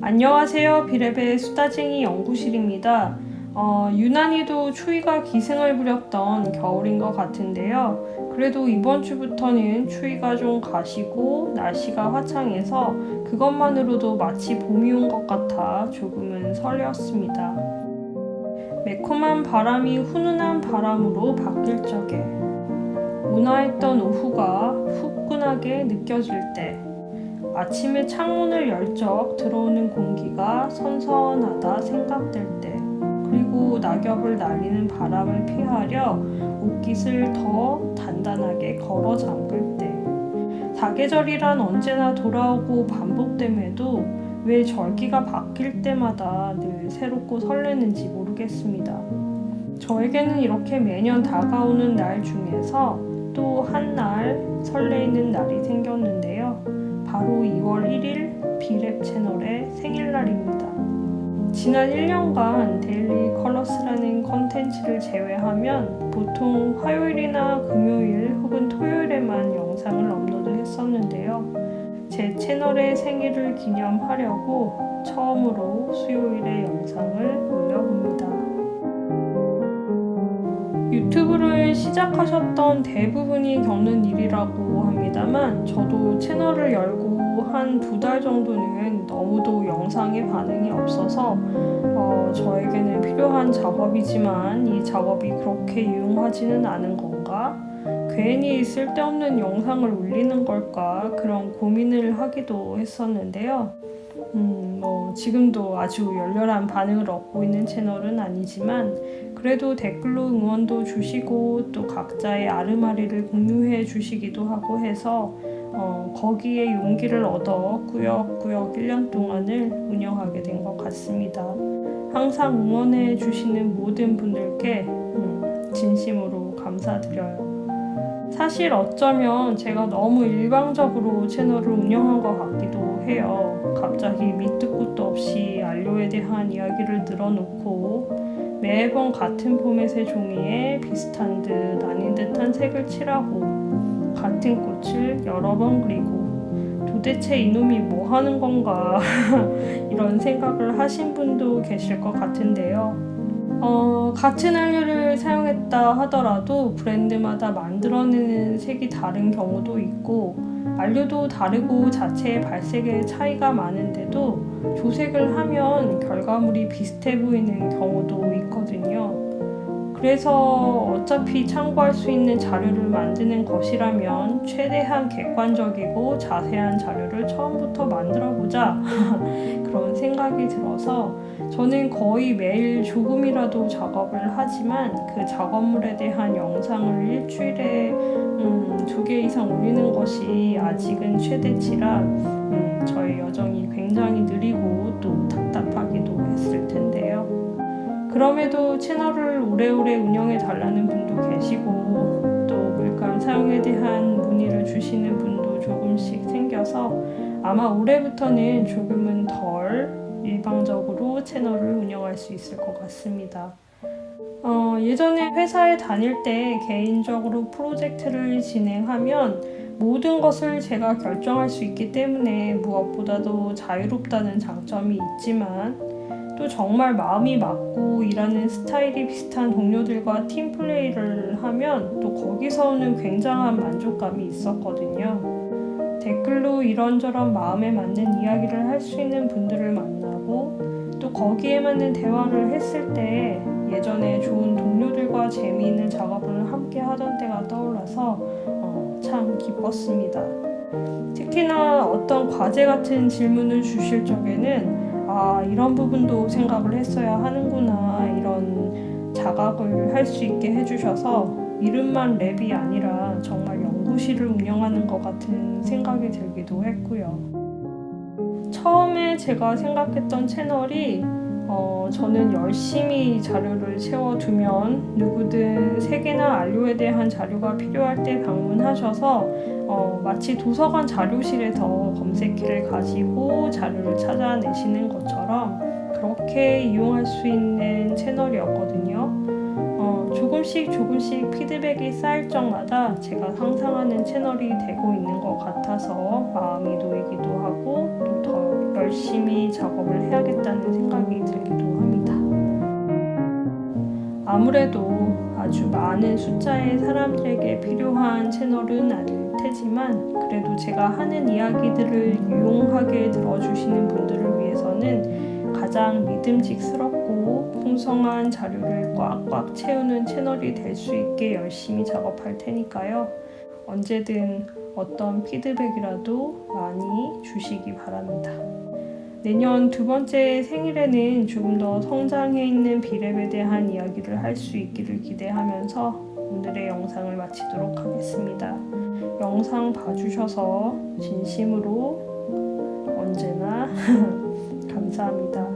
안녕하세요. 비레베 수다쟁이 연구실입니다. 유난히도 추위가 기승을 부렸던 겨울인 것 같은데요. 그래도 이번 주부터는 추위가 좀 가시고 날씨가 화창해서 그것만으로도 마치 봄이 온 것 같아 조금은 설레었습니다. 매콤한 바람이 훈훈한 바람으로 바뀔 적에 온화했던 오후가 후끈하게 느껴질 때 아침에 창문을 열적 들어오는 공기가 선선하다 생각될 때 그리고 낙엽을 날리는 바람을 피하려 옷깃을 더 단단하게 걸어 잠글 때 사계절이란 언제나 돌아오고 반복됨에도 왜 절기가 바뀔 때마다 늘 새롭고 설레는지 모르겠습니다. 저에게는 이렇게 매년 다가오는 날 중에서 또 한 날 설레이는 날이 생겼는데요. 바로 2월 1일 비랩 채널의 생일날입니다. 지난 1년간 데일리 컬러스라는 컨텐츠를 제외하면 보통 화요일이나 금요일 혹은 토요일에만 영상을 업로드했었는데요. 제 채널의 생일을 기념하려고 처음으로 수요일에 영상을 올려봅니다. 유튜브를 시작하셨던 대부분이 겪는 일이라고 합니다만 저도 채널을 열고 한 2달 정도는 너무도 영상에 반응이 없어서 저에게는 필요한 작업이지만 이 작업이 그렇게 유용하지는 않은 건가? 괜히 쓸데없는 영상을 올리는 걸까? 그런 고민을 하기도 했었는데요. 지금도 아주 열렬한 반응을 얻고 있는 채널은 아니지만 그래도 댓글로 응원도 주시고 또 각자의 아르마리를 공유해 주시기도 하고 해서 거기에 용기를 얻어 꾸역꾸역 1년 동안을 운영하게 된 것 같습니다. 항상 응원해 주시는 모든 분들께 진심으로 감사드려요. 사실 어쩌면 제가 너무 일방적으로 채널을 운영한 것 같기도 해요. 갑자기 밑도 끝도 없이 안료에 대한 이야기를 늘어놓고 매번 같은 포맷의 종이에 비슷한 듯 아닌 듯한 색을 칠하고 같은 꽃을 여러 번 그리고 도대체 이놈이 뭐 하는 건가 이런 생각을 하신 분도 계실 것 같은데요. 같은 안료를 사용했다 하더라도 브랜드마다 만들어내는 색이 다른 경우도 있고 안료도 다르고 자체의 발색의 차이가 많은데도 조색을 하면 결과물이 비슷해 보이는 경우도 있거든요. 그래서 어차피 참고할 수 있는 자료를 만드는 것이라면 최대한 객관적이고 자세한 자료를 처음부터 만들어보자 그런 생각이 들어서 저는 거의 매일 조금이라도 작업을 하지만 그 작업물에 대한 영상을 일주일에 2개 이상 올리는 것이 아직은 최대치라 저의 여정이 굉장히 느리고 또 답답하기도 했을 텐데요. 그럼에도 채널을 오래오래 운영해 달라는 분도 계시고 또 물감 사용에 대한 문의를 주시는 분도 조금씩 생겨서 아마 올해부터는 조금은 덜 일방적으로 채널을 운영할 수 있을 것 같습니다. 예전에 회사에 다닐 때 개인적으로 프로젝트를 진행하면 모든 것을 제가 결정할 수 있기 때문에 무엇보다도 자유롭다는 장점이 있지만 또 정말 마음이 맞고 일하는 스타일이 비슷한 동료들과 팀플레이를 하면 또 거기서 오는 굉장한 만족감이 있었거든요. 댓글로 이런저런 마음에 맞는 이야기를 할 수 있는 분들을 만나고 또 거기에 맞는 대화를 했을 때 예전에 좋은 동료들과 재미있는 작업을 함께 하던 때가 떠올라서 참 기뻤습니다. 특히나 어떤 과제 같은 질문을 주실 적에는 이런 부분도 생각을 했어야 하는구나 이런 자각을 할 수 있게 해주셔서 이름만 랩이 아니라 정말 연구실을 운영하는 것 같은 생각이 들기도 했고요. 처음에 제가 생각했던 채널이 저는 열심히 자료를 채워두면 누구든 색이나 안료에 대한 자료가 필요할 때 방문하셔서 마치 도서관 자료실에서 검색키를 가지고 자료를 찾아내시는 것처럼 그렇게 이용할 수 있는 채널이었거든요. 조금씩 피드백이 쌓일 적마다 제가 상상하는 채널이 되고 있는 것 같아서 마음이 놓이기도 하고 또 더 열심히 작업을 해야겠다는 생각이 들기도 합니다. 아무래도 아주 많은 숫자의 사람들에게 필요한 채널은 아닐 테지만 그래도 제가 하는 이야기들을 유용하게 들어주시는 분들을 위해서는 가장 믿음직스럽고 풍성한 자료를 꽉꽉 채우는 채널이 될 수 있게 열심히 작업할 테니까요. 언제든 어떤 피드백이라도 많이 주시기 바랍니다. 내년 두 번째 생일에는 조금 더 성장해 있는 비랩에 대한 이야기를 할 수 있기를 기대하면서 오늘의 영상을 마치도록 하겠습니다. 영상 봐주셔서 진심으로 언제나 감사합니다.